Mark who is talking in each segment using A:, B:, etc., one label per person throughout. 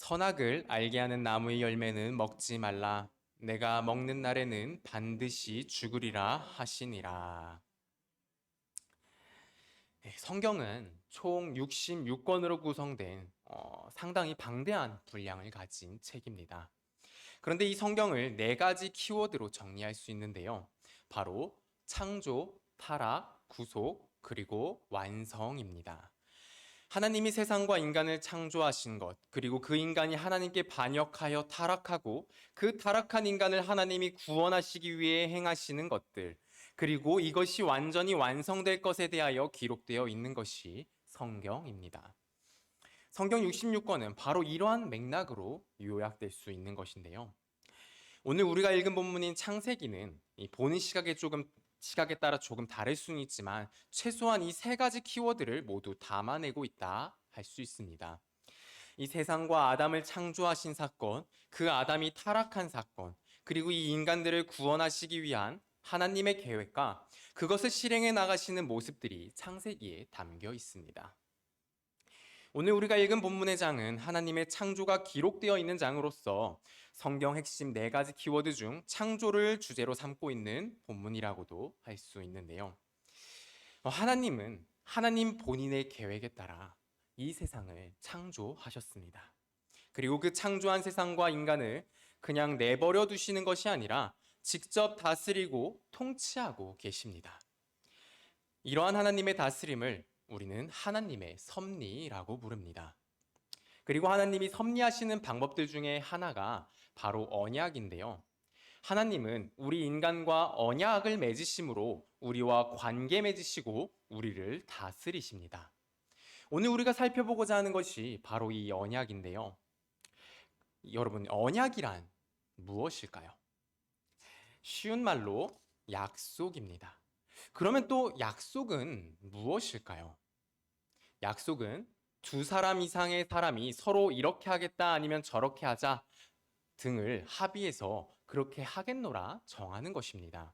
A: 선악을 알게 하는 나무의 열매는 먹지 말라. 내가 먹는 날에는 반드시 죽으리라 하시니라. 성경은 총 66권으로 구성된 상당히 방대한 분량을 가진 책입니다. 그런데 이 성경을 네 가지 키워드로 정리할 수 있는데요. 바로 창조, 타락, 구속, 그리고 완성입니다. 하나님이 세상과 인간을 창조하신 것, 그리고 그 인간이 하나님께 반역하여 타락하고 그 타락한 인간을 하나님이 구원하시기 위해 행하시는 것들, 그리고 이것이 완전히 완성될 것에 대하여 기록되어 있는 것이 성경입니다. 성경 66권은 바로 이러한 맥락으로 요약될 수 있는 것인데요. 오늘 우리가 읽은 본문인 창세기는 보는 시각에 따라 조금 다를 수는 있지만 최소한 이 세 가지 키워드를 모두 담아내고 있다 할 수 있습니다. 이 세상과 아담을 창조하신 사건, 그 아담이 타락한 사건, 그리고 이 인간들을 구원하시기 위한 하나님의 계획과 그것을 실행해 나가시는 모습들이 창세기에 담겨 있습니다. 오늘 우리가 읽은 본문의 장은 하나님의 창조가 기록되어 있는 장으로서 성경 핵심 네 가지 키워드 중 창조를 주제로 삼고 있는 본문이라고도 할 수 있는데요. 하나님은 하나님 본인의 계획에 따라 이 세상을 창조하셨습니다. 그리고 그 창조한 세상과 인간을 그냥 내버려 두시는 것이 아니라 직접 다스리고 통치하고 계십니다. 이러한 하나님의 다스림을 우리는 하나님의 섭리라고 부릅니다. 그리고 하나님이 섭리하시는 방법들 중에 하나가 바로 언약인데요. 하나님은 우리 인간과 언약을 맺으심으로 우리와 관계 맺으시고 우리를 다스리십니다. 오늘 우리가 살펴보고자 하는 것이 바로 이 언약인데요. 여러분, 언약이란 무엇일까요? 쉬운 말로 약속입니다. 그러면 또 약속은 무엇일까요? 약속은 두 사람 이상의 사람이 서로 이렇게 하겠다 아니면 저렇게 하자 등을 합의해서 그렇게 하겠노라 정하는 것입니다.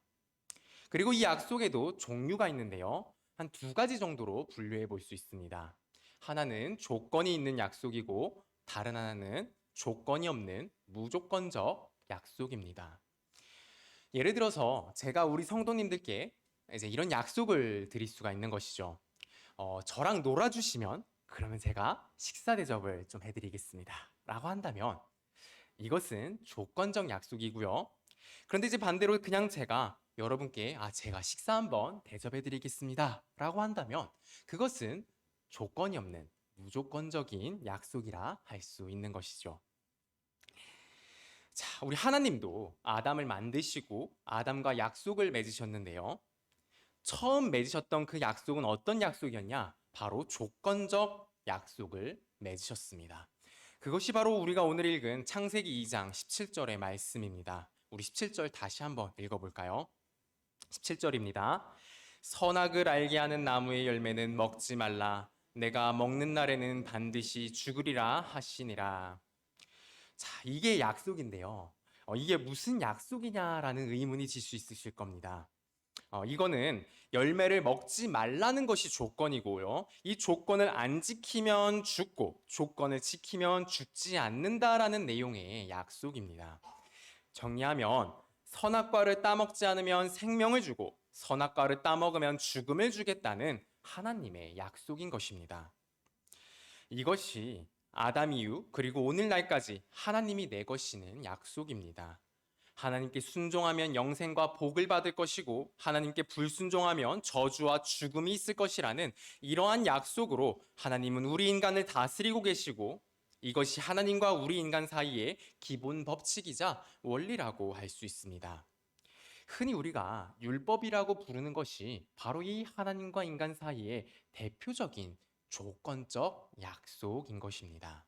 A: 그리고 이 약속에도 종류가 있는데요. 한 두 가지 정도로 분류해 볼 수 있습니다. 하나는 조건이 있는 약속이고 다른 하나는 조건이 없는 무조건적 약속입니다. 예를 들어서 제가 우리 성도님들께 이제 이런 약속을 드릴 수가 있는 것이죠. 저랑 놀아주시면 그러면 제가 식사 대접을 좀 해드리겠습니다. 라고 한다면 이것은 조건적 약속이고요. 그런데 이제 반대로 그냥 제가 여러분께 제가 식사 한번 대접해드리겠습니다. 라고 한다면 그것은 조건이 없는 무조건적인 약속이라 할 수 있는 것이죠. 자, 우리 하나님도 아담을 만드시고 아담과 약속을 맺으셨는데요. 처음 맺으셨던 그 약속은 어떤 약속이었냐? 바로 조건적 약속을 맺으셨습니다. 그것이 바로 우리가 오늘 읽은 창세기 2장 17절의 말씀입니다. 우리 17절 다시 한번 읽어볼까요? 17절입니다. 선악을 알게 하는 나무의 열매는 먹지 말라. 내가 먹는 날에는 반드시 죽으리라 하시니라. 자, 이게 약속인데요. 이게 무슨 약속이냐라는 의문이 질 수 있으실 겁니다. 이거는 열매를 먹지 말라는 것이 조건이고요. 이 조건을 안 지키면 죽고 조건을 지키면 죽지 않는다라는 내용의 약속입니다. 정리하면 선악과를 따먹지 않으면 생명을 주고 선악과를 따먹으면 죽음을 주겠다는 하나님의 약속인 것입니다. 이것이 아담 이후 그리고 오늘날까지 하나님이 내거시는 약속입니다. 하나님께 순종하면 영생과 복을 받을 것이고 하나님께 불순종하면 저주와 죽음이 있을 것이라는 이러한 약속으로 하나님은 우리 인간을 다스리고 계시고 이것이 하나님과 우리 인간 사이의 기본 법칙이자 원리라고 할 수 있습니다. 흔히 우리가 율법이라고 부르는 것이 바로 이 하나님과 인간 사이의 대표적인 조건적 약속인 것입니다.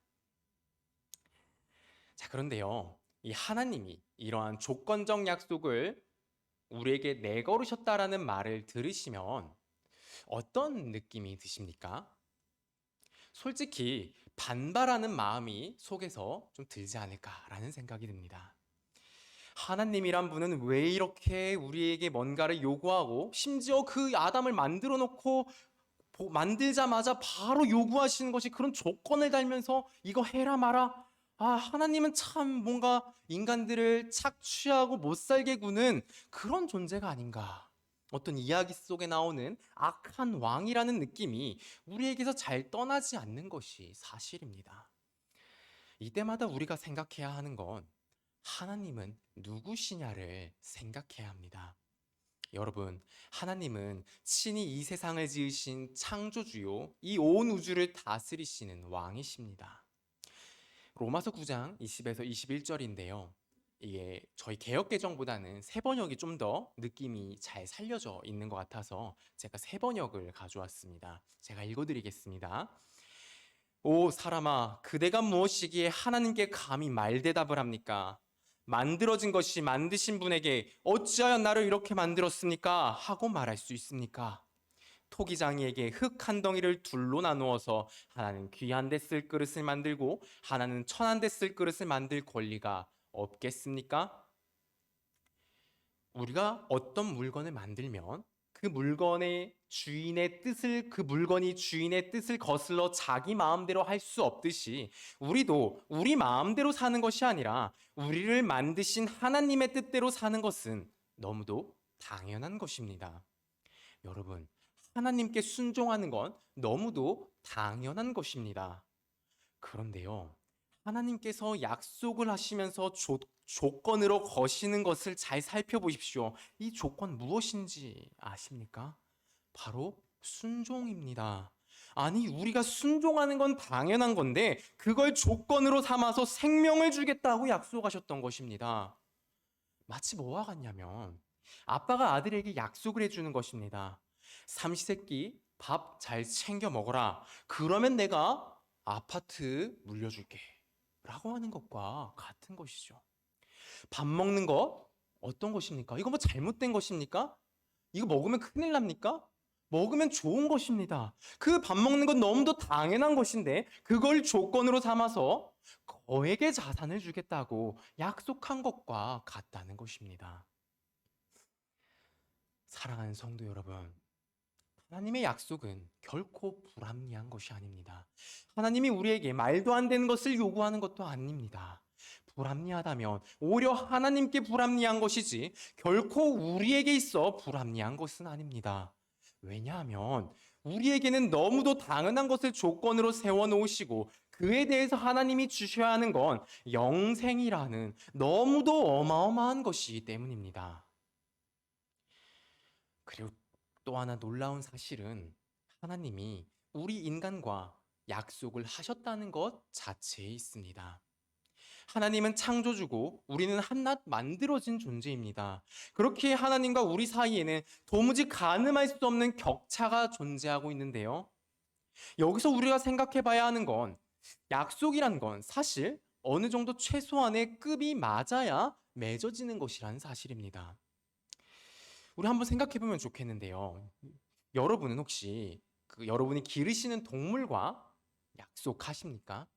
A: 자, 그런데요. 이 하나님이 이러한 조건적 약속을 우리에게 내걸으셨다라는 말을 들으시면 어떤 느낌이 드십니까? 솔직히 반발하는 마음이 속에서 좀 들지 않을까라는 생각이 듭니다. 하나님이란 분은 왜 이렇게 우리에게 뭔가를 요구하고 심지어 그 아담을 만들어 놓고 만들자마자 바로 요구하시는 것이 그런 조건을 달면서 이거 해라 마라. 하나님은 참 뭔가 인간들을 착취하고 못 살게 구는 그런 존재가 아닌가. 어떤 이야기 속에 나오는 악한 왕이라는 느낌이 우리에게서 잘 떠나지 않는 것이 사실입니다. 이때마다 우리가 생각해야 하는 건 하나님은 누구시냐를 생각해야 합니다. 여러분, 하나님은 친히 이 세상을 지으신 창조주요, 이 온 우주를 다스리시는 왕이십니다. 로마서 9장 20에서 21절인데요. 이게 저희 개역 개정보다는 새 번역이 좀 더 느낌이 잘 살려져 있는 것 같아서 제가 새 번역을 가져왔습니다. 제가 읽어드리겠습니다. 오 사람아, 그대가 무엇이기에 하나님께 감히 말대답을 합니까? 만들어진 것이 만드신 분에게 어찌하여 나를 이렇게 만들었습니까? 하고 말할 수 있습니까? 토기장이에게 흙 한 덩이를 둘로 나누어서 하나는 귀한 데 쓸 그릇을 만들고 하나는 천한 데 쓸 그릇을 만들 권리가 없겠습니까? 우리가 어떤 물건을 만들면 그 물건이 주인의 뜻을 거슬러 자기 마음대로 할 수 없듯이 우리도 우리 마음대로 사는 것이 아니라 우리를 만드신 하나님의 뜻대로 사는 것은 너무도 당연한 것입니다. 여러분, 하나님께 순종하는 건 너무도 당연한 것입니다. 그런데요, 하나님께서 약속을 하시면서 조건으로 거시는 것을 잘 살펴보십시오. 이 조건 무엇인지 아십니까? 바로 순종입니다. 아니, 우리가 순종하는 건 당연한 건데 그걸 조건으로 삼아서 생명을 주겠다고 약속하셨던 것입니다. 마치 뭐와 같냐면 아빠가 아들에게 약속을 해주는 것입니다. 삼시세끼 밥 잘 챙겨 먹어라. 그러면 내가 아파트 물려줄게. 라고 하는 것과 같은 것이죠. 밥 먹는 것 어떤 것입니까? 이거 뭐 잘못된 것입니까? 이거 먹으면 큰일 납니까? 먹으면 좋은 것입니다. 그 밥 먹는 건 너무도 당연한 것인데 그걸 조건으로 삼아서 거액의 자산을 주겠다고 약속한 것과 같다는 것입니다. 사랑하는 성도 여러분, 하나님의 약속은 결코 불합리한 것이 아닙니다. 하나님이 우리에게 말도 안 되는 것을 요구하는 것도 아닙니다. 불합리하다면 오히려 하나님께 불합리한 것이지 결코 우리에게 있어 불합리한 것은 아닙니다. 왜냐하면 우리에게는 너무도 당연한 것을 조건으로 세워놓으시고 그에 대해서 하나님이 주셔야 하는 건 영생이라는 너무도 어마어마한 것이기 때문입니다. 그리고 또 하나 놀라운 사실은 하나님이 우리 인간과 약속을 하셨다는 것 자체에 있습니다. 하나님은 창조주고 우리는 한낱 만들어진 존재입니다. 그렇게 하나님과 우리 사이에는 도무지 가늠할 수 없는 격차가 존재하고 있는데요. 여기서 우리가 생각해 봐야 하는 건 약속이란 건 사실 어느 정도 최소한의 급이 맞아야 맺어지는 것이라는 사실입니다. 우리 한번 생각해 보면 좋겠는데요. 여러분은 혹시 여러분이 기르시는 동물과 약속하십니까?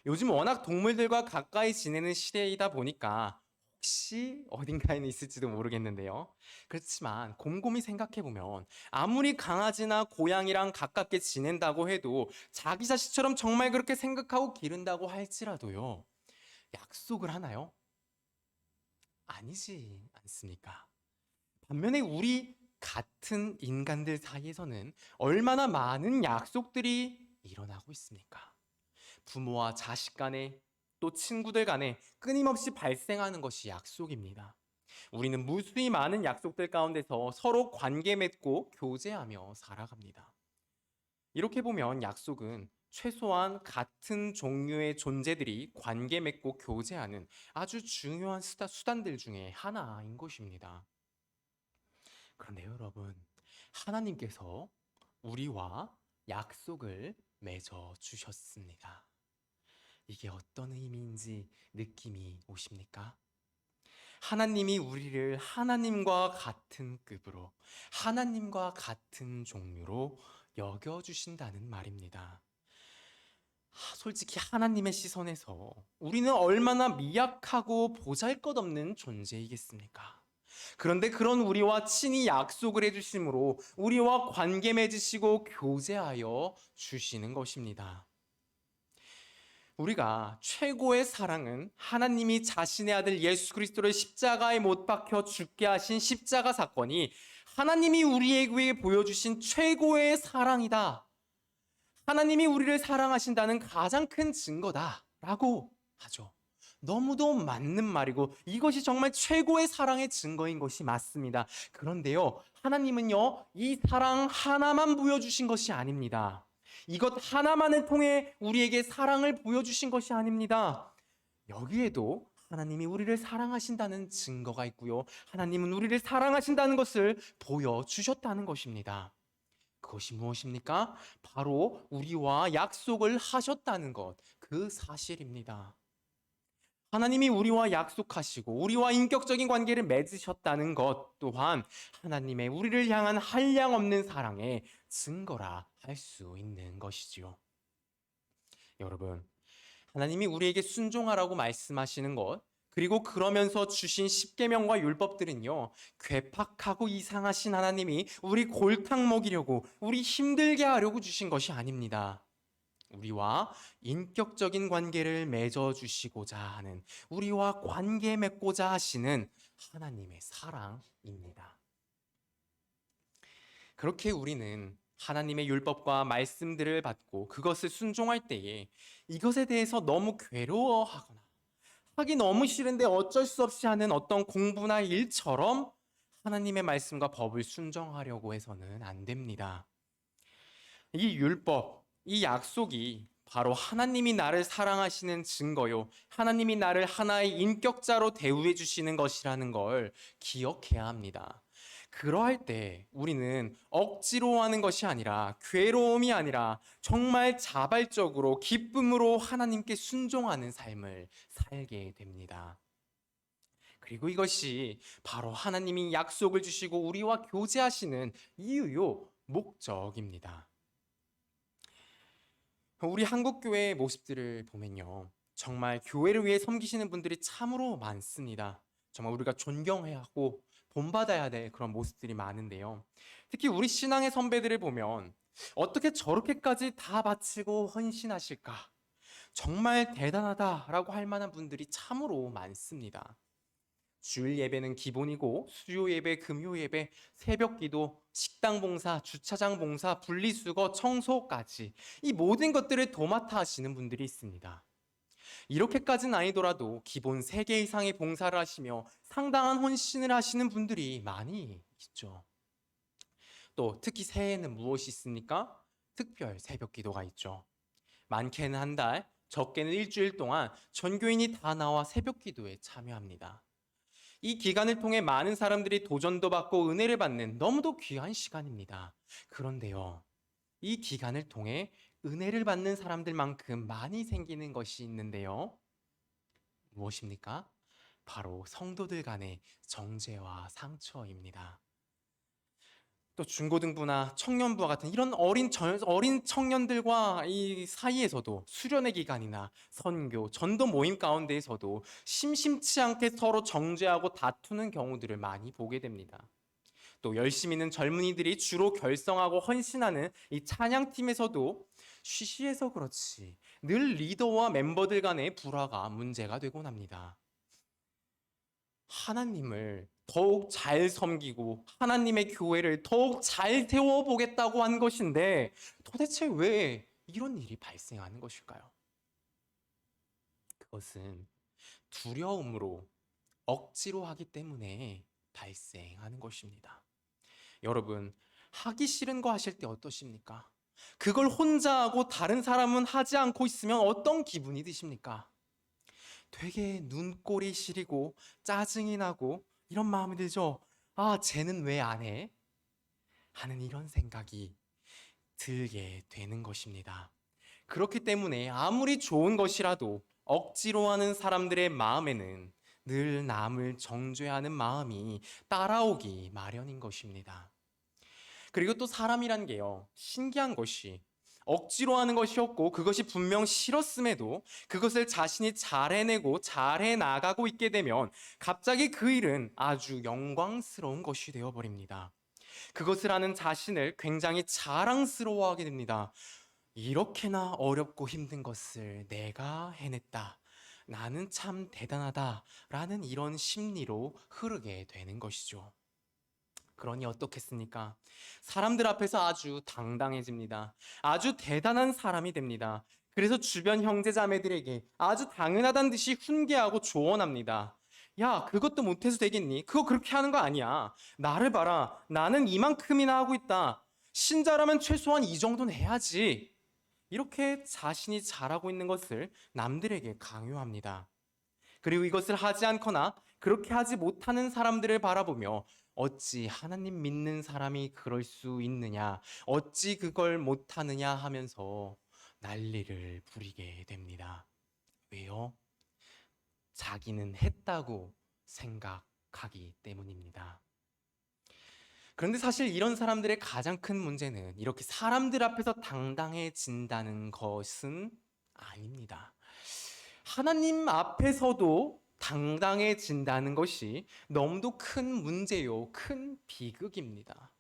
A: 요즘 워낙 동물들과 가까이 지내는 시대이다 보니까 혹시 어딘가에는 있을지도 모르겠는데요. 그렇지만 곰곰이 생각해 보면 아무리 강아지나 고양이랑 가깝게 지낸다고 해도 자기 자식처럼 정말 그렇게 생각하고 기른다고 할지라도요. 약속을 하나요? 아니지 않습니까? 반면에 우리 같은 인간들 사이에서는 얼마나 많은 약속들이 일어나고 있습니까? 부모와 자식 간에 또 친구들 간에 끊임없이 발생하는 것이 약속입니다. 우리는 무수히 많은 약속들 가운데서 서로 관계 맺고 교제하며 살아갑니다. 이렇게 보면 약속은 최소한 같은 종류의 존재들이 관계 맺고 교제하는 아주 중요한 수단들 중에 하나인 것입니다. 그런데 여러분, 하나님께서 우리와 약속을 맺어 주셨습니다. 이게 어떤 의미인지 느낌이 오십니까? 하나님이 우리를 하나님과 같은 급으로, 하나님과 같은 종류로 여겨주신다는 말입니다. 솔직히 하나님의 시선에서 우리는 얼마나 미약하고 보잘것없는 존재이겠습니까? 그런데 그런 우리와 친히 약속을 해주심으로 우리와 관계 맺으시고 교제하여 주시는 것입니다. 우리가 최고의 사랑은 하나님이 자신의 아들 예수 그리스도를 십자가에 못 박혀 죽게 하신 십자가 사건이 하나님이 우리에게 보여주신 최고의 사랑이다. 하나님이 우리를 사랑하신다는 가장 큰 증거다라고 하죠. 너무도 맞는 말이고 이것이 정말 최고의 사랑의 증거인 것이 맞습니다. 그런데요, 하나님은요, 이 사랑 하나만 보여주신 것이 아닙니다. 이것 하나만을 통해 우리에게 사랑을 보여주신 것이 아닙니다. 여기에도 하나님이 우리를 사랑하신다는 증거가 있고요. 하나님은 우리를 사랑하신다는 것을 보여주셨다는 것입니다. 그것이 무엇입니까? 바로 우리와 약속을 하셨다는 것, 그 사실입니다. 하나님이 우리와 약속하시고 우리와 인격적인 관계를 맺으셨다는 것 또한 하나님의 우리를 향한 한량없는 사랑의 증거라 할 수 있는 것이지요. 여러분, 하나님이 우리에게 순종하라고 말씀하시는 것, 그리고 그러면서 주신 십계명과 율법들은요, 괴팍하고 이상하신 하나님이 우리 골탕 먹이려고, 우리 힘들게 하려고 주신 것이 아닙니다. 우리와 인격적인 관계를 맺어 주시고자 하는, 우리와 관계 맺고자 하시는 하나님의 사랑입니다. 그렇게 우리는 하나님의 율법과 말씀들을 받고 그것을 순종할 때에 이것에 대해서 너무 괴로워하거나 하기 너무 싫은데 어쩔 수 없이 하는 어떤 공부나 일처럼 하나님의 말씀과 법을 순종하려고 해서는 안 됩니다. 이 율법, 이 약속이 바로 하나님이 나를 사랑하시는 증거요, 하나님이 나를 하나의 인격자로 대우해 주시는 것이라는 걸 기억해야 합니다. 그러할 때 우리는 억지로 하는 것이 아니라, 괴로움이 아니라 정말 자발적으로 기쁨으로 하나님께 순종하는 삶을 살게 됩니다. 그리고 이것이 바로 하나님이 약속을 주시고 우리와 교제하시는 이유요, 목적입니다. 우리 한국교회의 모습들을 보면요, 정말 교회를 위해 섬기시는 분들이 참으로 많습니다. 정말 우리가 존경해야 하고 본받아야 될 그런 모습들이 많은데요. 특히 우리 신앙의 선배들을 보면 어떻게 저렇게까지 다 바치고 헌신하실까? 정말 대단하다라고 할 만한 분들이 참으로 많습니다. 주일 예배는 기본이고 수요 예배, 금요 예배, 새벽 기도, 식당 봉사, 주차장 봉사, 분리수거, 청소까지 이 모든 것들을 도맡아 하시는 분들이 있습니다. 이렇게까지는 아니더라도 기본 3개 이상의 봉사를 하시며 상당한 헌신을 하시는 분들이 많이 있죠. 또 특히 새해에는 무엇이 있습니까? 특별 새벽 기도가 있죠. 많게는 한 달, 적게는 일주일 동안 전교인이 다 나와 새벽 기도에 참여합니다. 이 기간을 통해 많은 사람들이 도전도 받고 은혜를 받는 너무도 귀한 시간입니다. 그런데요, 이 기간을 통해 은혜를 받는 사람들만큼 많이 생기는 것이 있는데요. 무엇입니까? 바로 성도들 간의 정죄와 상처입니다. 또 중고등부나 청년부와 같은 이런 어린 청년들과 이 사이에서도 수련의 기간이나 선교, 전도 모임 가운데에서도 심심치 않게 서로 정죄하고 다투는 경우들을 많이 보게 됩니다. 또 열심히 있는 젊은이들이 주로 결성하고 헌신하는 이 찬양팀에서도 쉬쉬해서 그렇지 늘 리더와 멤버들 간의 불화가 문제가 되곤 합니다. 하나님을 더욱 잘 섬기고 하나님의 교회를 더욱 잘 세워보겠다고 한 것인데 도대체 왜 이런 일이 발생하는 것일까요? 그것은 두려움으로 억지로 하기 때문에 발생하는 것입니다. 여러분, 하기 싫은 거 하실 때 어떠십니까? 그걸 혼자 하고 다른 사람은 하지 않고 있으면 어떤 기분이 드십니까? 되게 눈꼴이 시리고 짜증이 나고 이런 마음이 들죠. 아, 쟤는 왜 안 해? 하는 이런 생각이 들게 되는 것입니다. 그렇기 때문에 아무리 좋은 것이라도 억지로 하는 사람들의 마음에는 늘 남을 정죄하는 마음이 따라오기 마련인 것입니다. 그리고 또 사람이란 게요, 신기한 것이 억지로 하는 것이었고 그것이 분명 싫었음에도 그것을 자신이 잘 해내고 잘 해나가고 있게 되면 갑자기 그 일은 아주 영광스러운 것이 되어버립니다. 그것을 하는 자신을 굉장히 자랑스러워하게 됩니다. 이렇게나 어렵고 힘든 것을 내가 해냈다. 나는 참 대단하다. 라는 이런 심리로 흐르게 되는 것이죠. 그러니 어떻겠습니까? 사람들 앞에서 아주 당당해집니다. 아주 대단한 사람이 됩니다. 그래서 주변 형제자매들에게 아주 당연하다는 듯이 훈계하고 조언합니다. 야, 그것도 못해서 되겠니? 그거 그렇게 하는 거 아니야. 나를 봐라. 나는 이만큼이나 하고 있다. 신자라면 최소한 이 정도는 해야지. 이렇게 자신이 잘하고 있는 것을 남들에게 강요합니다. 그리고 이것을 하지 않거나 그렇게 하지 못하는 사람들을 바라보며 어찌 하나님 믿는 사람이 그럴 수 있느냐, 어찌 그걸 못하느냐 하면서 난리를 부리게 됩니다. 왜요? 자기는 했다고 생각하기 때문입니다. 그런데 사실 이런 사람들의 가장 큰 문제는 이렇게 사람들 앞에서 당당해진다는 것은 아닙니다. 하나님 앞에서도 당당해진다는 것이 너무도 큰 문제요, 큰 비극입니다.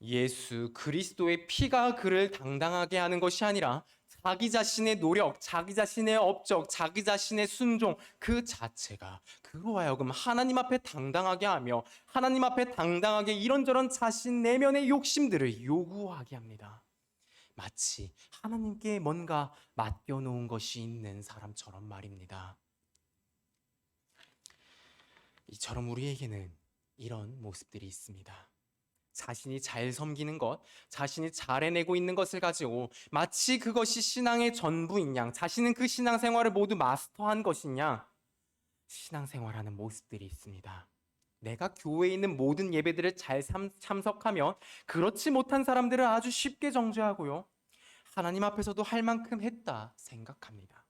A: 예수 그리스도의 피가 그를 당당하게 하는 것이 아니라 자기 자신의 노력, 자기 자신의 업적, 자기 자신의 순종 그 자체가 그로 하여금 하나님 앞에 당당하게 하며 하나님 앞에 당당하게 이런저런 자신 내면의 욕심들을 요구하게 합니다. 마치 하나님께 뭔가 맡겨놓은 것이 있는 사람처럼 말입니다. 이처럼 우리에게는 이런 모습들이 있습니다. 자신이 잘 섬기는 것, 자신이 잘 해내고 있는 것을 가지고 마치 그것이 신앙의 전부인 양, 자신은 그 신앙생활을 모두 마스터한 것인 양 신앙생활하는 모습들이 있습니다. 내가 교회에 있는 모든 예배들을 잘 참석하면 그렇지 못한 사람들을 아주 쉽게 정죄하고요. 하나님 앞에서도 할 만큼 했다 생각합니다.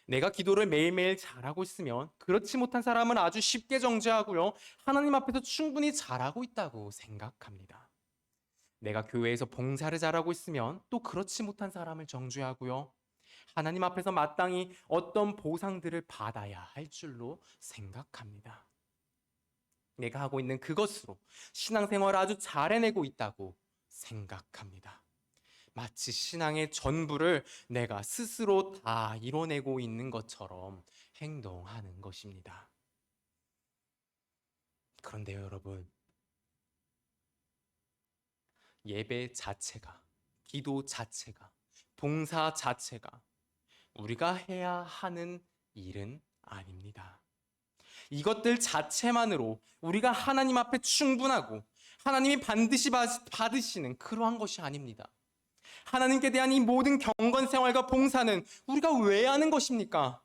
A: 내가 기도를 매일매일 잘하고 있으면 그렇지 못한 사람은 아주 쉽게 정죄하고요. 하나님 앞에서 충분히 잘하고 있다고 생각합니다. 내가 교회에서 봉사를 잘하고 있으면 또 그렇지 못한 사람을 정죄하고요. 하나님 앞에서 마땅히 어떤 보상들을 받아야 할 줄로 생각합니다. 내가 하고 있는 그것으로 신앙생활을 아주 잘 해내고 있다고 생각합니다. 마치 신앙의 전부를 내가 스스로 다 이뤄내고 있는 것처럼 행동하는 것입니다. 그런데요, 여러분, 예배 자체가, 기도 자체가, 봉사 자체가 우리가 해야 하는 일은 아닙니다. 이것들 자체만으로 우리가 하나님 앞에 충분하고 하나님이 반드시 받으시는 그러한 것이 아닙니다. 하나님께 대한 이 모든 경건 생활과 봉사는 우리가 왜 하는 것입니까?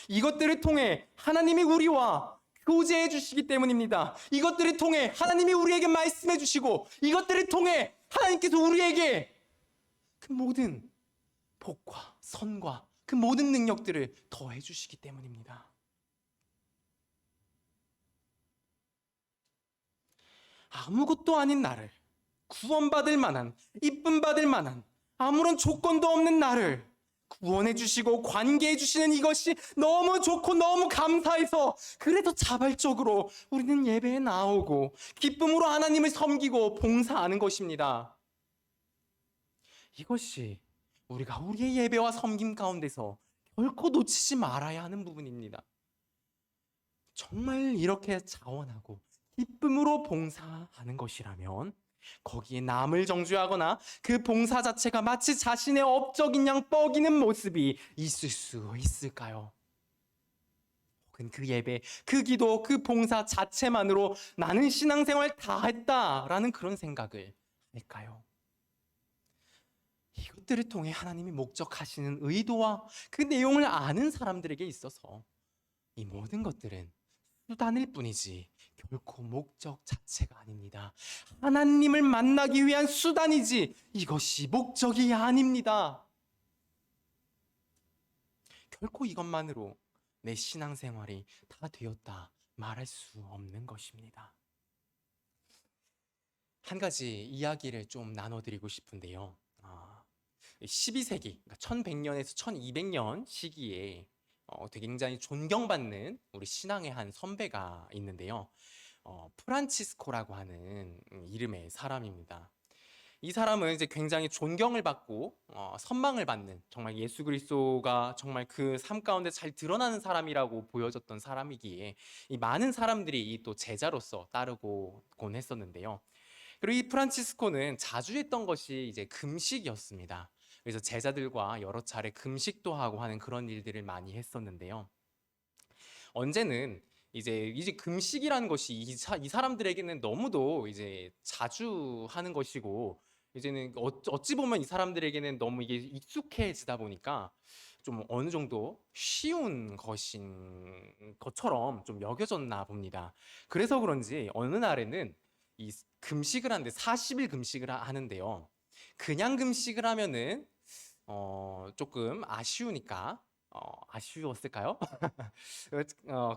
A: 이것들을 통해 하나님이 우리와 교제해 주시기 때문입니다. 이것들을 통해 하나님이 우리에게 말씀해 주시고 이것들을 통해 하나님께서 우리에게 그 모든 복과 선과 그 모든 능력들을 더해 주시기 때문입니다. 아무것도 아닌 나를 구원받을 만한, 이쁨 받을 만한 아무런 조건도 없는 나를 구원해 주시고 관계해 주시는 이것이 너무 좋고 너무 감사해서 그래서 자발적으로 우리는 예배에 나오고 기쁨으로 하나님을 섬기고 봉사하는 것입니다. 이것이 우리가 우리의 예배와 섬김 가운데서 결코 놓치지 말아야 하는 부분입니다. 정말 이렇게 자원하고 기쁨으로 봉사하는 것이라면 거기에 남을 정죄하거나 그 봉사 자체가 마치 자신의 업적인 양 뻐기는 모습이 있을 수 있을까요? 혹은 그 예배, 그 기도, 그 봉사 자체만으로 나는 신앙생활 다 했다라는 그런 생각을 할까요? 이것들을 통해 하나님이 목적하시는 의도와 그 내용을 아는 사람들에게 있어서 이 모든 것들은 수단일 뿐이지 결코 목적 자체가 아닙니다. 하나님을 만나기 위한 수단이지 이것이 목적이 아닙니다. 결코 이것만으로 내 신앙생활이 다 되었다 말할 수 없는 것입니다. 한 가지 이야기를 좀 나눠드리고 싶은데요. 12세기, 그러니까 1100년에서 1200년 시기에 되게 굉장히 존경받는 우리 신앙의 한 선배가 있는데요. 프란치스코라고 하는 이름의 사람입니다. 이 사람은 이제 굉장히 존경을 받고 선망을 받는, 정말 예수 그리스도가 정말 그 삶 가운데 잘 드러나는 사람이라고 보여졌던 사람이기에 이 많은 사람들이 이 또 제자로서 따르곤 했었는데요. 그리고 이 프란치스코는 자주 했던 것이 이제 금식이었습니다. 그래서 제자들과 여러 차례 금식도 하고 하는 그런 일들을 많이 했었는데요. 언제는 이제 금식이라는 것이 이 사람들에게는 너무도 이제 자주 하는 것이고, 이제는 어찌 보면 이 사람들에게는 너무 이게 익숙해지다 보니까 좀 어느 정도 쉬운 것인 것처럼 좀 여겨졌나 봅니다. 그래서 그런지 어느 날에는 이 금식을 하는데 40일 금식을 하는데요. 그냥 금식을 하면은 조금 아쉬우니까 아쉬웠을까요?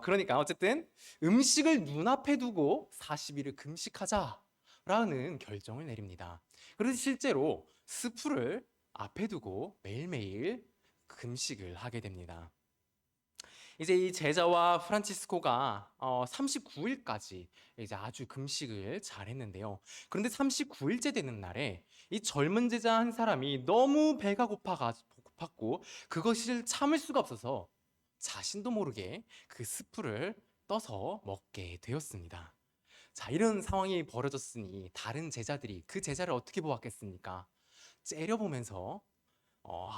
A: 그러니까 어쨌든 음식을 눈앞에 두고 40일을 금식하자라는 결정을 내립니다. 그래서 실제로 스프를 앞에 두고 매일매일 금식을 하게 됩니다. 이제 이 제자와 프란치스코가 39일까지 이제 아주 금식을 잘 했는데요. 그런데 39일째 되는 날에 이 젊은 제자 한 사람이 너무 배가 고팠고 그것을 참을 수가 없어서 자신도 모르게 그 스프를 떠서 먹게 되었습니다. 자, 이런 상황이 벌어졌으니 다른 제자들이 그 제자를 어떻게 보았겠습니까? 째려보면서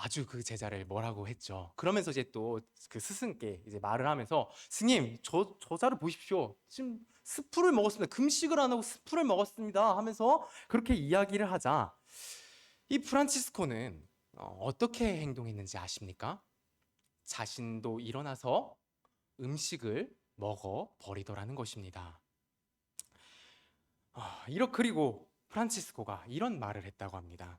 A: 아주 그 제자를 뭐라고 했죠. 그러면서 이제 또 그 스승께 이제 말을 하면서, 스님, 저자를 보십시오. 지금 스프를 먹었습니다. 금식을 안 하고 스프를 먹었습니다. 하면서 그렇게 이야기를 하자, 이 프란치스코는 어떻게 행동했는지 아십니까? 자신도 일어나서 음식을 먹어 버리더라는 것입니다. 그리고 프란치스코가 이런 말을 했다고 합니다.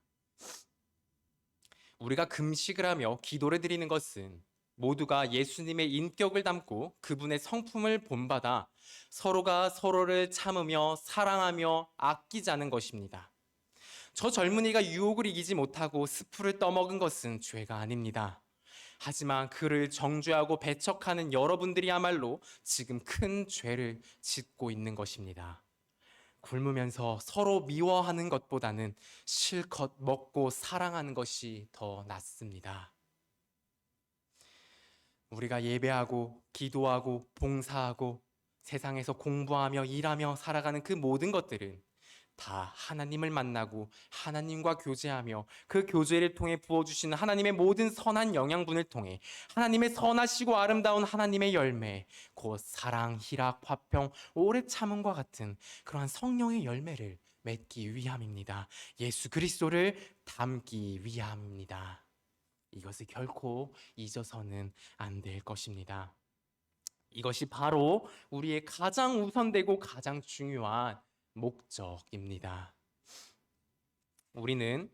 A: 우리가 금식을 하며 기도를 드리는 것은 모두가 예수님의 인격을 담고 그분의 성품을 본받아 서로가 서로를 참으며 사랑하며 아끼자는 것입니다. 저 젊은이가 유혹을 이기지 못하고 스프를 떠먹은 것은 죄가 아닙니다. 하지만 그를 정죄하고 배척하는 여러분들이야말로 지금 큰 죄를 짓고 있는 것입니다. 굶으면서 서로 미워하는 것보다는 실컷 먹고 사랑하는 것이 더 낫습니다. 우리가 예배하고 기도하고 봉사하고 세상에서 공부하며 일하며 살아가는 그 모든 것들은 다 하나님을 만나고 하나님과 교제하며 그 교제를 통해 부어주시는 하나님의 모든 선한 영양분을 통해 하나님의 선하시고 아름다운 하나님의 열매, 곧 사랑, 희락, 화평, 오래 참음과 같은 그러한 성령의 열매를 맺기 위함입니다. 예수 그리스도를 닮기 위함입니다. 이것을 결코 잊어서는 안 될 것입니다. 이것이 바로 우리의 가장 우선되고 가장 중요한 목적입니다. 우리는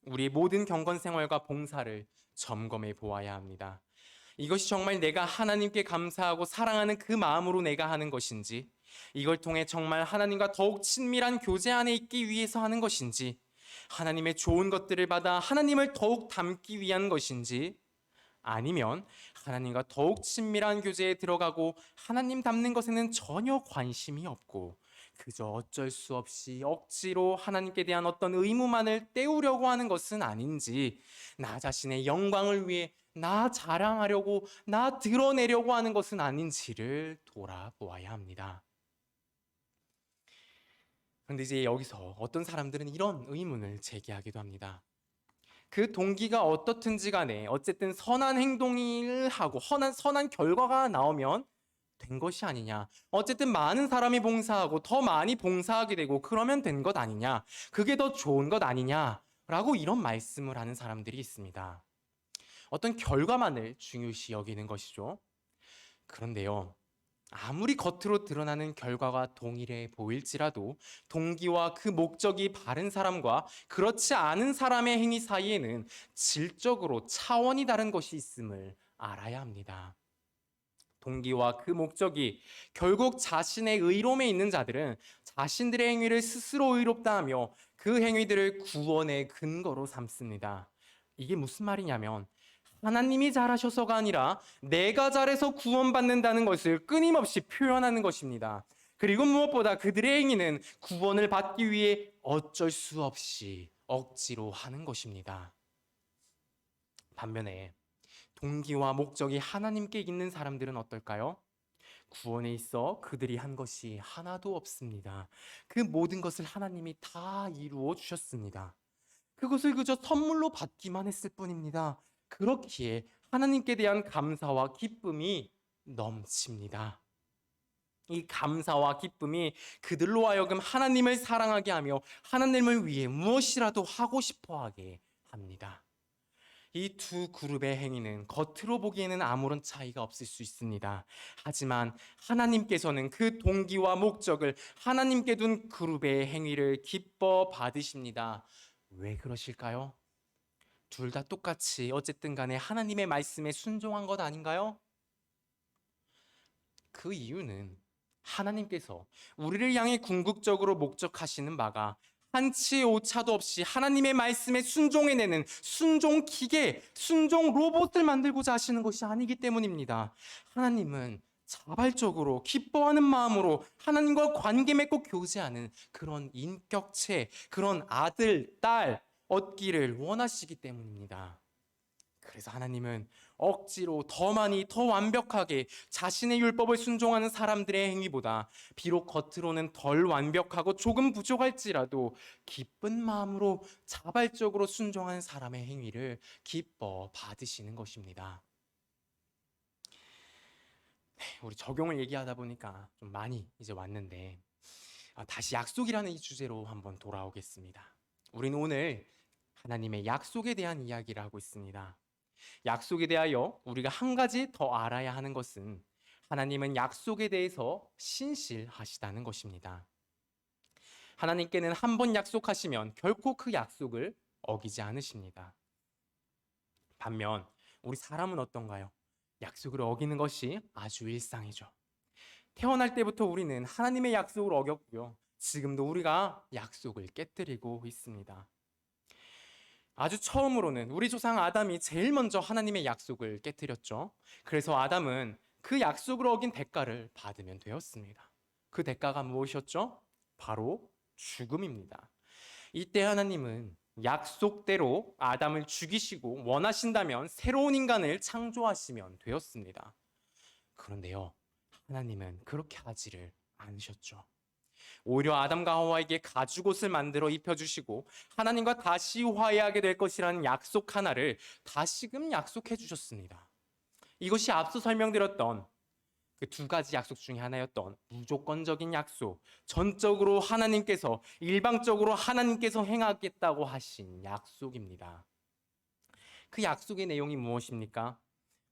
A: 우리의 모든 경건 생활과 봉사를 점검해 보아야 합니다. 이것이 정말 내가 하나님께 감사하고 사랑하는 그 마음으로 내가 하는 것인지, 이걸 통해 정말 하나님과 더욱 친밀한 교제 안에 있기 위해서 하는 것인지, 하나님의 좋은 것들을 받아 하나님을 더욱 닮기 위한 것인지, 아니면 하나님과 더욱 친밀한 교제에 들어가고 하나님 닮는 것에는 전혀 관심이 없고 그저 어쩔 수 없이 억지로 하나님께 대한 어떤 의무만을 때우려고 하는 것은 아닌지, 나 자신의 영광을 위해 나 자랑하려고 나 드러내려고 하는 것은 아닌지를 돌아보아야 합니다. 그런데 이제 여기서 어떤 사람들은 이런 의문을 제기하기도 합니다. 그 동기가 어떻든지 간에 어쨌든 선한 행동을 하고 선한 결과가 나오면 된 것이 아니냐. 어쨌든 많은 사람이 봉사하고 더 많이 봉사하게 되고 그러면 된 것 아니냐. 그게 더 좋은 것 아니냐. 라고 이런 말씀을 하는 사람들이 있습니다. 어떤 결과만을 중요시 여기는 것이죠. 그런데요, 아무리 겉으로 드러나는 결과가 동일해 보일지라도 동기와 그 목적이 바른 사람과 그렇지 않은 사람의 행위 사이에는 질적으로 차원이 다른 것이 있음을 알아야 합니다. 동기와 그 목적이 결국 자신의 의로움에 있는 자들은 자신들의 행위를 스스로 의롭다 하며 그 행위들을 구원의 근거로 삼습니다. 이게 무슨 말이냐면, 하나님이 잘하셔서가 아니라 내가 잘해서 구원받는다는 것을 끊임없이 표현하는 것입니다. 그리고 무엇보다 그들의 행위는 구원을 받기 위해 어쩔 수 없이 억지로 하는 것입니다. 반면에 동기와 목적이 하나님께 있는 사람들은 어떨까요? 구원에 있어 그들이 한 것이 하나도 없습니다. 그 모든 것을 하나님이 다 이루어 주셨습니다. 그것을 그저 선물로 받기만 했을 뿐입니다. 그렇기에 하나님께 대한 감사와 기쁨이 넘칩니다. 이 감사와 기쁨이 그들로 하여금 하나님을 사랑하게 하며 하나님을 위해 무엇이라도 하고 싶어 하게 합니다. 이 두 그룹의 행위는 겉으로 보기에는 아무런 차이가 없을 수 있습니다. 하지만 하나님께서는 그 동기와 목적을 하나님께 둔 그룹의 행위를 기뻐 받으십니다. 왜 그러실까요? 둘 다 똑같이 어쨌든 간에 하나님의 말씀에 순종한 것 아닌가요? 그 이유는 하나님께서 우리를 향해 궁극적으로 목적하시는 바가 한치의 오차도 없이 하나님의 말씀에 순종해내는 순종 기계, 순종 로봇을 만들고자 하시는 것이 아니기 때문입니다. 하나님은 자발적으로 기뻐하는 마음으로 하나님과 관계 맺고 교제하는 그런 인격체, 그런 아들, 딸 얻기를 원하시기 때문입니다. 그래서 하나님은 억지로 더 많이 더 완벽하게 자신의 율법을 순종하는 사람들의 행위보다 비록 겉으로는 덜 완벽하고 조금 부족할지라도 기쁜 마음으로 자발적으로 순종하는 사람의 행위를 기뻐 받으시는 것입니다. 우리 적용을 얘기하다 보니까 좀 많이 이제 왔는데 다시 약속이라는 이 주제로 한번 돌아오겠습니다. 우리는 오늘 하나님의 약속에 대한 이야기를 하고 있습니다. 약속에 대하여 우리가 한 가지 더 알아야 하는 것은 하나님은 약속에 대해서 신실하시다는 것입니다. 하나님께는 한 번 약속하시면 결코 그 약속을 어기지 않으십니다. 반면 우리 사람은 어떤가요? 약속을 어기는 것이 아주 일상이죠. 태어날 때부터 우리는 하나님의 약속을 어겼고요. 지금도 우리가 약속을 깨뜨리고 있습니다. 아주 처음으로는 우리 조상 아담이 제일 먼저 하나님의 약속을 깨뜨렸죠. 그래서 아담은 그 약속을 어긴 대가를 받으면 되었습니다. 그 대가가 무엇이었죠? 바로 죽음입니다. 이때 하나님은 약속대로 아담을 죽이시고 원하신다면 새로운 인간을 창조하시면 되었습니다. 그런데요, 하나님은 그렇게 하지를 않으셨죠. 오히려 아담과 하와에게 가죽옷을 만들어 입혀주시고 하나님과 다시 화해하게 될 것이라는 약속 하나를 다시금 약속해 주셨습니다. 이것이 앞서 설명드렸던 그 두 가지 약속 중에 하나였던 무조건적인 약속, 전적으로 하나님께서 일방적으로 하나님께서 행하겠다고 하신 약속입니다. 그 약속의 내용이 무엇입니까?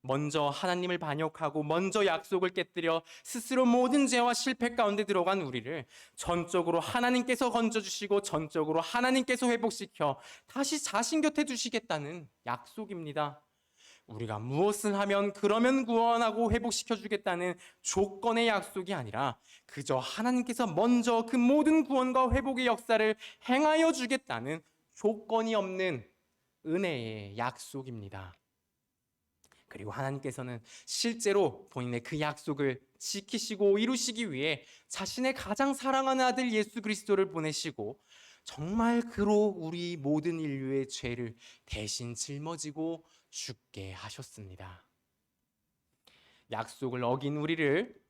A: 먼저 하나님을 반역하고 먼저 약속을 깨뜨려 스스로 모든 죄와 실패 가운데 들어간 우리를 전적으로 하나님께서 건져주시고 전적으로 하나님께서 회복시켜 다시 자신 곁에 두시겠다는 약속입니다. 우리가 무엇을 하면 그러면 구원하고 회복시켜 주겠다는 조건의 약속이 아니라 그저 하나님께서 먼저 그 모든 구원과 회복의 역사를 행하여 주겠다는 조건이 없는 은혜의 약속입니다. 그리고 하나님께서는 실제로 본인의 그 약속을 지키시고 이루시기 위해 자신의 가장 사랑하는 아들 예수 그리스도를 보내시고 정말 그로 우리 모든 인류의 죄를 대신 짊어지고 죽게 하셨습니다. 약속을 어긴 우리를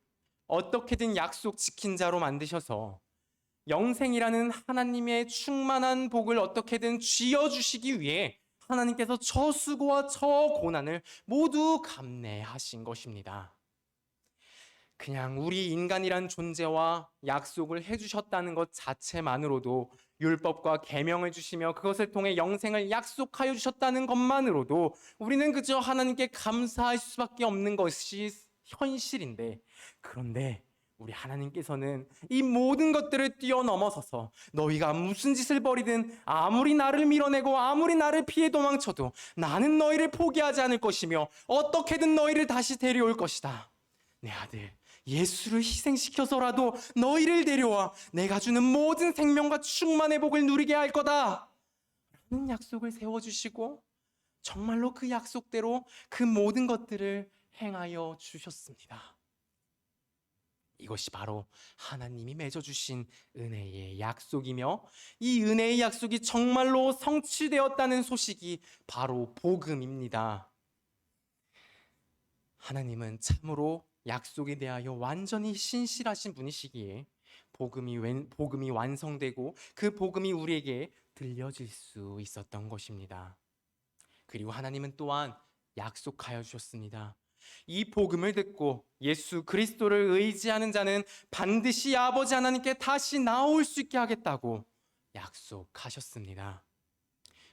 A: 어떻게든 약속 지킨 자로 만드셔서 영생이라는 하나님의 충만한 복을 어떻게든 쥐어주시기 위해 하나님께서 저 수고와 저 고난을 모두 감내하신 것입니다. 그냥 우리 인간이란 존재와 약속을 해주셨다는 것 자체만으로도 율법과 계명을 주시며 그것을 통해 영생을 약속하여 주셨다는 것만으로도 우리는 그저 하나님께 감사할 수밖에 없는 것이 현실인데, 그런데 우리 하나님께서는 이 모든 것들을 뛰어넘어서서 너희가 무슨 짓을 벌이든 아무리 나를 밀어내고 아무리 나를 피해 도망쳐도 나는 너희를 포기하지 않을 것이며 어떻게든 너희를 다시 데려올 것이다. 내 아들 예수를 희생시켜서라도 너희를 데려와 내가 주는 모든 생명과 충만의 복을 누리게 할 거다 라는 약속을 세워주시고 정말로 그 약속대로 그 모든 것들을 행하여 주셨습니다. 이것이 바로 하나님이 맺어주신 은혜의 약속이며 이 은혜의 약속이 정말로 성취되었다는 소식이 바로 복음입니다. 하나님은 참으로 약속에 대하여 완전히 신실하신 분이시기에 복음이 완성되고 그 복음이 우리에게 들려질 수 있었던 것입니다. 그리고 하나님은 또한 약속하여 주셨습니다. 이 복음을 듣고 예수 그리스도를 의지하는 자는 반드시 아버지 하나님께 다시 나올 수 있게 하겠다고 약속하셨습니다.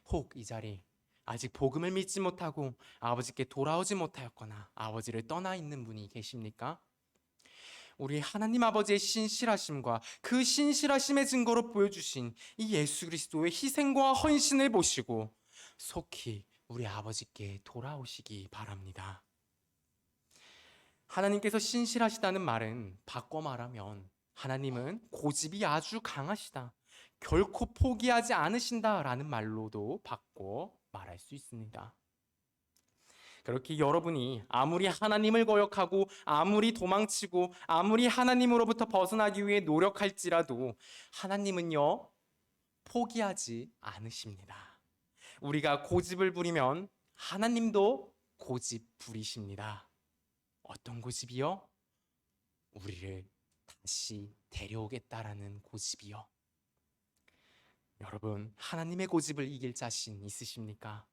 A: 혹 이 자리 아직 복음을 믿지 못하고 아버지께 돌아오지 못하였거나 아버지를 떠나 있는 분이 계십니까? 우리 하나님 아버지의 신실하심과 그 신실하심의 증거로 보여주신 이 예수 그리스도의 희생과 헌신을 보시고 속히 우리 아버지께 돌아오시기 바랍니다. 하나님께서 신실하시다는 말은 바꿔 말하면 하나님은 고집이 아주 강하시다, 결코 포기하지 않으신다라는 말로도 바꿔 말할 수 있습니다. 그렇게 여러분이 아무리 하나님을 거역하고 아무리 도망치고 아무리 하나님으로부터 벗어나기 위해 노력할지라도 하나님은요, 포기하지 않으십니다. 우리가 고집을 부리면 하나님도 고집 부리십니다. 어떤 고집이요? 우리를 다시 데려오겠다라는 고집이요. 여러분, 하나님의 고집을 이길 자신 있으십니까?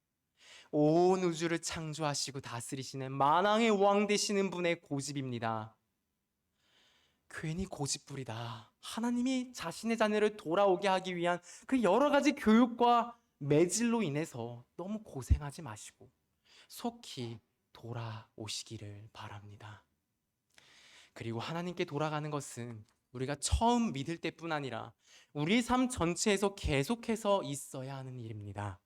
A: 온 우주를 창조하시고 다스리시는 만왕의 왕 되시는 분의 고집입니다. 괜히 고집부리다 하나님이 자신의 자녀를 돌아오게 하기 위한 그 여러 가지 교육과 매질로 인해서 너무 고생하지 마시고 속히 돌아오시기를 바랍니다. 그리고 하나님께 돌아가는 것은 우리가 처음 믿을 때뿐 아니라 우리 삶 전체에서 계속해서 있어야 하는 일입니다.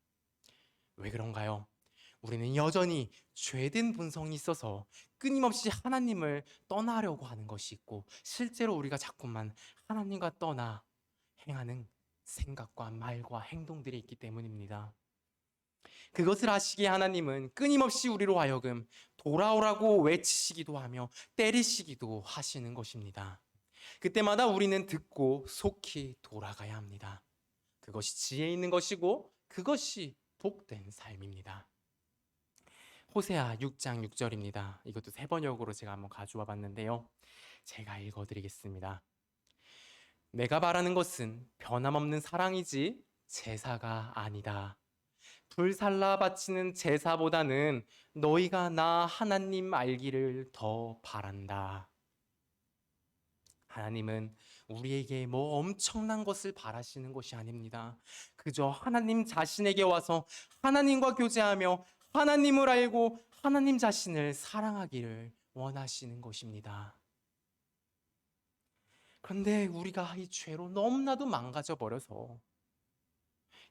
A: 왜 그런가요? 우리는 여전히 죄된 본성이 있어서 끊임없이 하나님을 떠나려고 하는 것이 있고, 실제로 우리가 자꾸만 하나님과 떠나 행하는 생각과 말과 행동들이 있기 때문입니다. 그것을 아시기에 하나님은 끊임없이 우리로 하여금 돌아오라고 외치시기도 하며 때리시기도 하시는 것입니다. 그때마다 우리는 듣고 속히 돌아가야 합니다. 그것이 지혜 있는 것이고 그것이 복된 삶입니다. 호세아 6장 6절입니다. 이것도 세 번역으로 제가 한번 가져와 봤는데요. 제가 읽어드리겠습니다. 내가 바라는 것은 변함없는 사랑이지 제사가 아니다. 불살라 바치는 제사보다는 너희가 나 하나님 알기를 더 바란다. 하나님은 우리에게 뭐 엄청난 것을 바라시는 것이 아닙니다. 그저 하나님 자신에게 와서 하나님과 교제하며 하나님을 알고 하나님 자신을 사랑하기를 원하시는 것입니다. 그런데 우리가 이 죄로 너무나도 망가져 버려서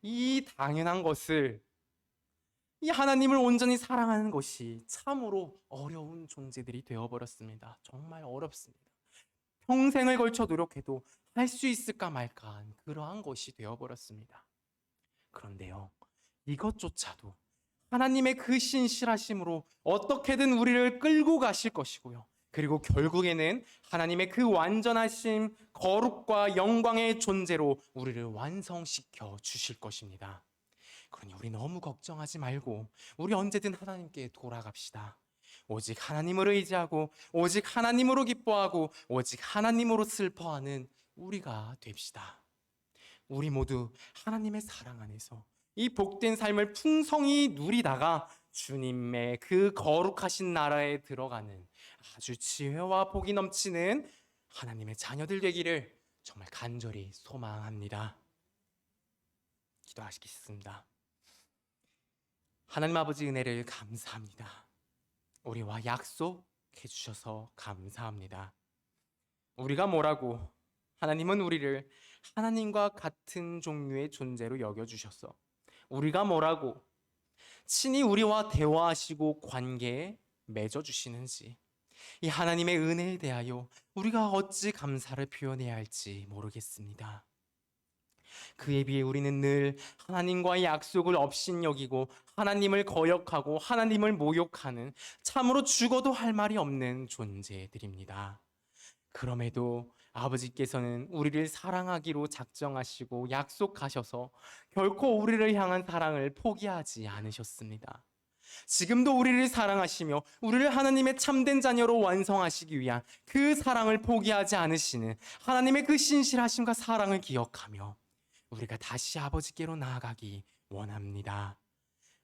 A: 이 당연한 것을, 이 하나님을 온전히 사랑하는 것이 참으로 어려운 존재들이 되어버렸습니다. 정말 어렵습니다. 평생을 걸쳐 노력해도 할 수 있을까 말까 그러한 것이 되어버렸습니다. 그런데요, 이것조차도 하나님의 그 신실하심으로 어떻게든 우리를 끌고 가실 것이고요. 그리고 결국에는 하나님의 그 완전하심, 거룩과 영광의 존재로 우리를 완성시켜 주실 것입니다. 그러니 우리 너무 걱정하지 말고 우리 언제든 하나님께 돌아갑시다. 오직 하나님을 의지하고 오직 하나님으로 기뻐하고 오직 하나님으로 슬퍼하는 우리가 됩시다. 우리 모두 하나님의 사랑 안에서 이 복된 삶을 풍성히 누리다가 주님의 그 거룩하신 나라에 들어가는 아주 지혜와 복이 넘치는 하나님의 자녀들 되기를 정말 간절히 소망합니다. 기도하시겠습니다. 하나님 아버지, 은혜를 감사합니다. 우리와 약속해 주셔서 감사합니다. 우리가 뭐라고 하나님은 우리를 하나님과 같은 종류의 존재로 여겨주셔서 우리가 뭐라고 친히 우리와 대화하시고 관계에 맺어주시는지, 이 하나님의 은혜에 대하여 우리가 어찌 감사를 표현해야 할지 모르겠습니다. 그에 비해 우리는 늘 하나님과의 약속을 업신여기고 하나님을 거역하고 하나님을 모욕하는 참으로 죽어도 할 말이 없는 존재들입니다. 그럼에도 아버지께서는 우리를 사랑하기로 작정하시고 약속하셔서 결코 우리를 향한 사랑을 포기하지 않으셨습니다. 지금도 우리를 사랑하시며 우리를 하나님의 참된 자녀로 완성하시기 위한 그 사랑을 포기하지 않으시는 하나님의 그 신실하심과 사랑을 기억하며 우리가 다시 아버지께로 나아가기 원합니다.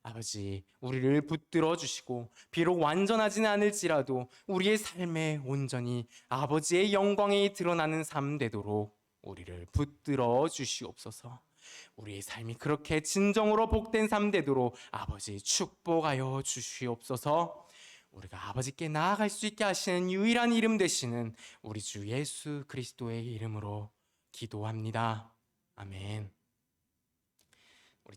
A: 아버지, 우리를 붙들어 주시고 비록 완전하지는 않을지라도 우리의 삶에 온전히 아버지의 영광이 드러나는 삶 되도록 우리를 붙들어 주시옵소서. 우리의 삶이 그렇게 진정으로 복된 삶 되도록 아버지 축복하여 주시옵소서. 우리가 아버지께 나아갈 수 있게 하시는 유일한 이름 되시는 우리 주 예수 그리스도의 이름으로 기도합니다. 아멘.